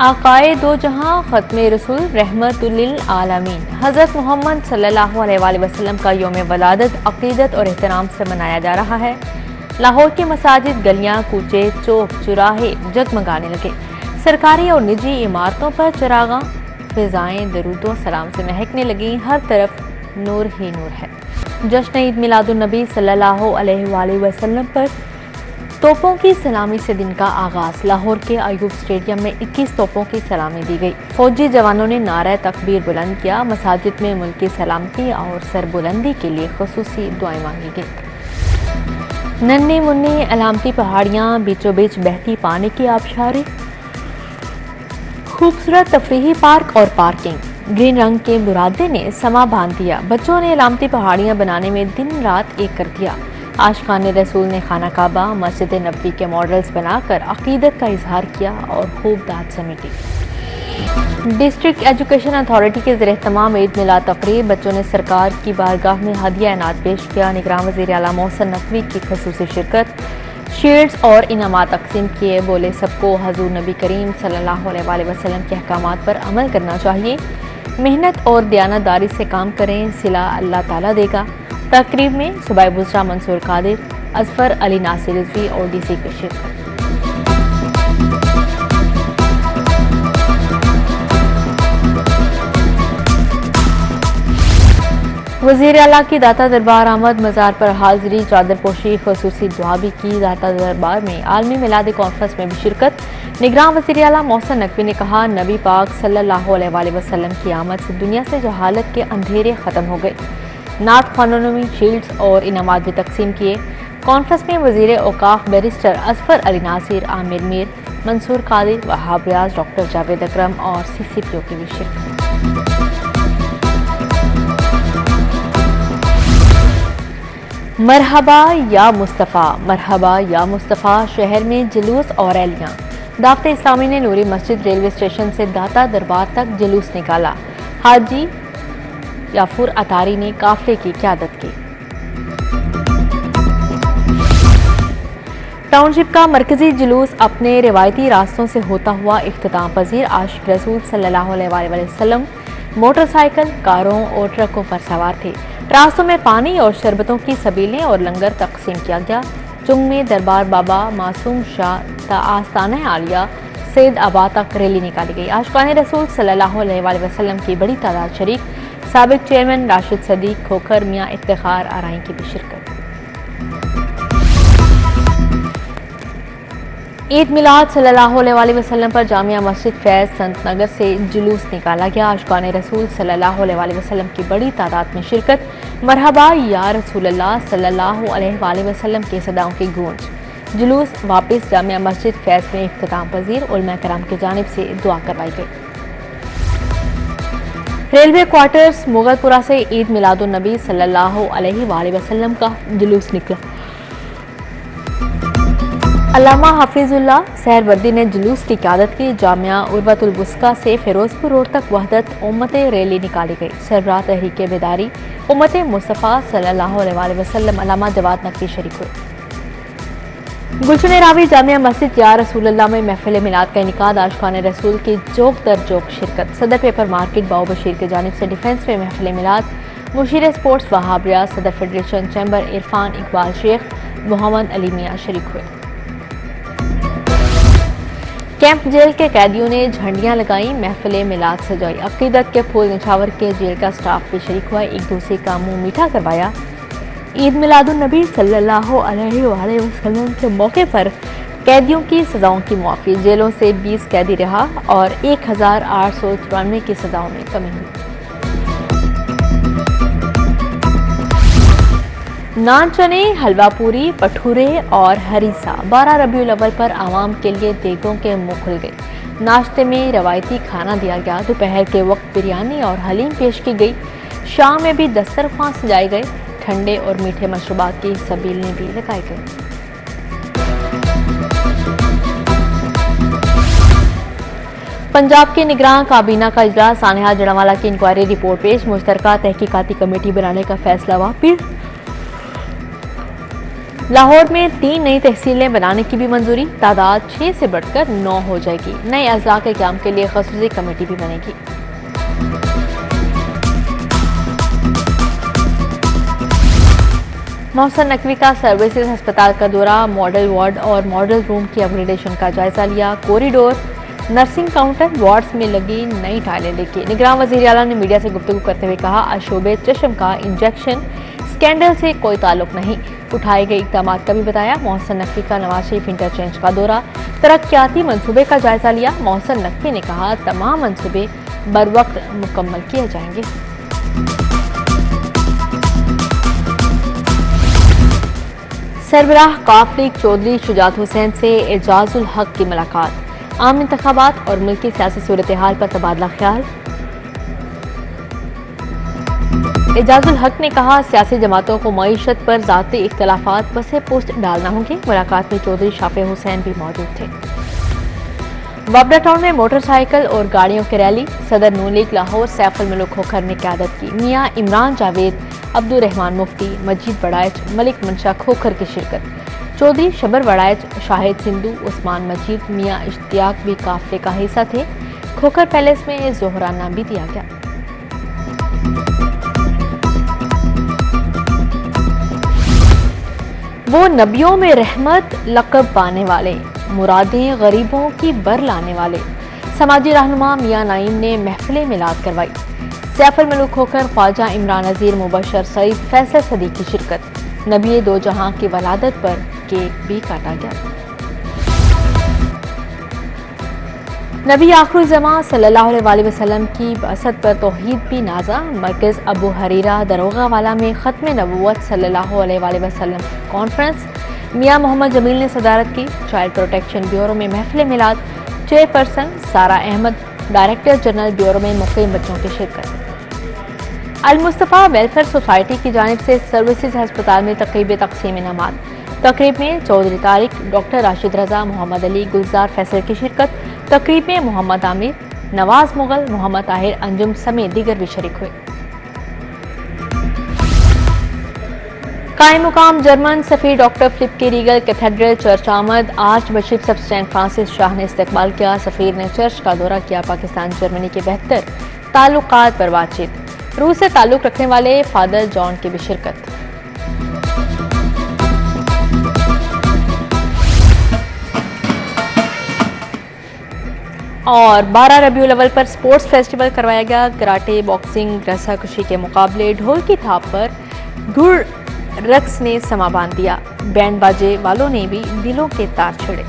आकाए दो जहां ख़त्मे रसूल रहमतुल्लिल आलमीन हज़रत मोहम्मद सल्लल्लाहु अलैहि वसल्लम का यौम वलादत अक़ीदत और एहतराम से मनाया जा रहा है। लाहौर की मसाजिद, गलियां, कूचे, चौक, चौराहे जगमगाने लगे। सरकारी और निजी इमारतों पर चिरागां, फिजाएं दरूदों सलाम से महकने लगी। हर तरफ नूर ही नूर है। जश्न ईद मिलादुन नबी सल्लल्लाहु अलैहि वसल्लम पर तोपों की सलामी से दिन का आगाज। लाहौर के अयूब स्टेडियम में 21 तोपों की सलामी दी गई। फौजी जवानों ने नारा तकबीर बुलंद किया। मसाजिद में मुल्क की सलामती और सरबुलंदी के लिए खुसूसी दुआएं मांगी गई। नन्ही मुन्नी अलामती पहाड़ियां, बीचों बीच बहती पानी की आबशारें, खूबसूरत तफरीही पार्क और पार्किंग। ग्रीन रंग के बुरादे ने समा बांध दिया। बच्चों ने अलामती पहाड़ियां बनाने में दिन रात एक कर दिया। आशिकाने रसूल ने खाना काबा, मस्जिद नबवी के मॉडल्स बनाकर अकीदत का इजहार किया और खूब दाद समेटी। डिस्ट्रिक्ट एजुकेशन अथॉरिटी के ज़रिए तमाम ईद मिलाद तकरीब। बच्चों ने सरकार की बारगाह में हदिया इनात पेश किया। निगरान वज़ीर आला मोहसिन नकवी की खसूसी शिरकत। शील्ड्स और इनामात तकसीम किए। बोले सबको हजूर नबी करीम सल्लल्लाहु अलैहि वसल्लम के अहकामात पर अमल करना चाहिए। मेहनत और दयानतदारी से काम करें, सिला अल्लाह ताला देगा। तकरीब में सूबाई बुज़रा मंसूर कादिर, अजफर अली नासिर रिजवी और डीसी की शिरकत। वज़ीर आला की दाता दरबार आमद। मज़ार पर हाजिरी, चादर पोशी, खसूसी दुआ भी की। दाता दरबार में आलमी मिलाद कॉन्फ्रेंस में भी शिरकत। निगरान वज़ीर आला मोहसिन नकवी ने कहा, नबी पाक सल्लल्लाहु अलैहि वसल्लम की आमद से दुनिया से जहालत के अंधेरे ख़त्म हो गए। नात खानों में शील्ड्स और इनामात भी तकसीम किए। कॉन्फ्रेंस में वज़ीर औकाफ बैरिस्टर अजफर अली नासिर, आमिर मीर, मंसूर कादिर, वहाब रियाज, डॉक्टर जावेद अकरम और CCPO की भी शिरकत। मरहबा या मुस्तफ़ा, मरहबा या मुस्तफ़ा। शहर में जुलूस और रैलियां। दावत इस्लामी ने नूरी मस्जिद रेलवे स्टेशन से दाता दरबार तक जुलूस निकाला। हाजी याफुर अतारी ने काफिले की क़यादत की। टाउनशिप का मरकजी जुलूस अपने रिवायती रास्तों से होता हुआ इख्तिताम पजीर। आशिक रसूल सल्लल्लाहु अलैहि वसल्लम मोटरसाइकिल, कारों और ट्रकों पर सवार थे। रास्तों में पानी और शरबतों की सबीलें और लंगर तकसीम किया गया। चुंग में दरबार बाबा मासूम शाह आस्ताना आलिया सैयद आबा तक रैली निकाली गई। आशिकाने रसूल सल्लल्लाहु अलैहि वसल्लम की बड़ी तादाद शरीक। साबिक चेयरमैन राशिद सदीक, खोखर मियाँ इफ्तिखार आराई की भी शिरकत। ईद मिलाद सल्लल्लाहु अलैहि वसल्लम पर जामिया मस्जिद फैज़ संत नगर से जुलूस निकाला गया। आशिकाने रसूल सल्लल्लाहु अलैहि वसल्लम की बड़ी तादाद में शिरकत। मरहबा या रसूलल्लाह सल्लल्लाहु अलैहि वसल्लम के सदाओं की गूंज। जुलूस वापस जामिया मस्जिद फैज़ में इख्तिताम पजीर। उलमा कराम की जानिब से दुआ करवाई गई। रेलवे क्वार्टर्स मुगलपुरा से ईद मिलादुन नबी सल्लल्लाहु अलैहि वसल्लम का जुलूस निकला। अल्लामा हफीजुल्लाह सहरवर्दी ने जुलूस की क़यादत की। जामिया उर्वतुल वुस्का से फिरोजपुर रोड तक वहदत उम्मत रैली निकाली गई। सरबराह तहरीक बेदारी उम्मत मुस्तफ़ा सल्लल्लाहु अलैहि वसल्लम अल्लामा जवाद नकवी शरीक हुए। गुलशन रावी जामिया मस्जिद या रसूलल्लाह में महफिल मिलाद का इनेकाद। आशिकाने रसूल की जोक दर जोक शिरकत। सदर पेपर मार्केट बाऊ बशीर की जानिब से डिफेंस में महफिल मिलाद। मुशीर स्पोर्ट्स वहाब रियाज, सदर फेडरेशन चैम्बर इरफान इकबाल शेख, मोहम्मद अली मियाँ शरीक हुए। कैंप जेल के कैदियों ने झंडियां लगाई, महफिल मिलाद सजाई। अकीदत के फूल निछावर के जेल का स्टाफ भी शरीक हुआ। एक दूसरे का मुंह मीठा करवाया। ईद मिलादुन नबी सल्लल्लाहु अलैहि वसल्लम के मौके पर कैदियों की सजाओं की मुआफ़ी। जेलों से 20 कैदी रहा और 1894 की सजाओं में कमी हुई। नान चने, हलवा पूरी, पठूरे और हरीसा। 12 रबीउल अव्वल पर आवाम के लिए देगों के मुंह खुल गए। नाश्ते में रवायती खाना दिया गया। दोपहर के वक्त बिरयानी और हलीम पेश की गई। शाम में भी दस्तरखान सजाए गए। ठंडे और मीठे मशरूबात की सबीलें भी लगाई गई। पंजाब के निगरान काबीना का इजलास। सानेहा जड़ावाला की इंक्वायरी रिपोर्ट पेश। मुश्तरका तहकीकाती कमेटी बनाने का फैसला वापिस। लाहौर में 3 नई तहसीलें बनाने की भी मंजूरी, तादाद 6 से बढ़कर 9 हो जाएगी। नए अज़ला के क़याम के लिए ख़ुसूसी कमेटी भी बनेगी। मोहसिन नकवी का सर्विसेज अस्पताल का दौरा, मॉडल वार्ड और मॉडल रूम की अपग्रेडेशन का जायजा लिया। कॉरिडोर, नर्सिंग काउंटर, वार्ड्स में लगी नई टाइलें देखी। निगरान वज़ीर आला ने मीडिया से गुफ्तगू करते हुए कहा, अशोबे चश्म का इंजेक्शन स्कैंडल से कोई ताल्लुक नहीं। उठाए गए इक़दाम का भी बताया। मोहसिन नकवी का नवाज शरीफ इंटरचेंज का दौरा, तरक्याती मनसूबे का जायजा लिया। मोहसिन नकवी ने कहा, तमाम मनसूबे बर वक्त मुकम्मल किए जाएंगे। सरबराह काफ लीग चौधरी शुजात हुसैन से एजाजुल हक की मुलाकात, आम इंतखाबात और मुल्की सियासी सूरत हाल पर तबादला ख्याल। एजाजुल हक ने कहा, सियासी जमातों को मईशत पर ज़ाती इख्तलाफात बसे पोस्ट डालना होंगे। मुलाकात में चौधरी शाफे हुसैन भी मौजूद थे। बाबरा टाउन में मोटरसाइकिल और गाड़ियों की रैली, सदर नून लीग लाहौर सैफुल मलूक खोखर ने क़यादत की। मियाँ इमरान जावेद, अब्दुल रहमान मुफ्ती, मजीद बड़ाइच, मलिक मंशा खोखर की शिरकत। चौधरी शबर बड़ाइच, शाहिद सिंधु, उस्मान मजीद, मियाँ इश्तियाक भी काफले का हिस्सा थे। खोखर पैलेस में जोहराना भी दिया गया। वो नबियों में रहमत लक़ब पाने वाले, मुरादें गरीबों की बर लाने वाले। समाजी रहनुमा मियाँ नाइम ने महफिल मिलाद करवाई। सैफुल मलूक खोखर, ख्वाजा इमरान नज़ीर, मुबशर सईद, फैसल सदीक की शिरकत। नबी दो जहां की वलादत पर केक भी काटा गया। नबी आखिरी ज़मां सल्लल्लाहु अलैहि वसल्लम की बअसत पर तौहीद भी नाजा। मरकज़ अबू हरीरा दरोगा वाला में ख़त्म नबूवत सल्लल्लाहु अलैहि वसल्लम कॉन्फ्रेंस, मियाँ मोहम्मद जमील ने सदारत की। चाइल्ड प्रोटेक्शन ब्यूरो में महफिल मिलाद, चेयरपर्सन सारा अहमद, डायरेक्टर जनरल ब्यूरो में मुक़ीम बच्चों की शिरकत। अल मुस्तफ़ा वेलफेयर सोसाइटी की जानिब से सर्विसेज अस्पताल में तक़रीब तक़सीम इनामात। तक़रीब में चौधरी तारिक, डॉक्टर राशिद रज़ा, मोहम्मद अली, गुलजार फैसल की शिरकत। तक़रीब में मोहम्मद आमिर, नवाज मुगल, मोहम्मद ताहिर अंजुम समेत दीगर भी शरीक हुए। कायम मुकाम जर्मन सफ़ीर डॉक्टर फिलिप के रीगल कैथेड्रल चर्च आमद। आर्च बिशप सब सेंट फ्रांसिस शाह ने इस्तकबाल किया। सफ़ीर ने चर्च का दौरा किया। पाकिस्तान जर्मनी के बेहतर ताल्लुकात पर बातचीत। रूस से ताल्लुक रखने वाले फादर जॉन की भी शिरकत। और 12 रबीउल अव्वल पर स्पोर्ट्स फेस्टिवल करवाया गया। कराटे, बॉक्सिंग, रस्साकशी के मुकाबले, ढोल की थाप पर गुड़ रक्स ने समा बांध दिया। बैंड बाजे वालों ने भी दिलों के तार छेड़े।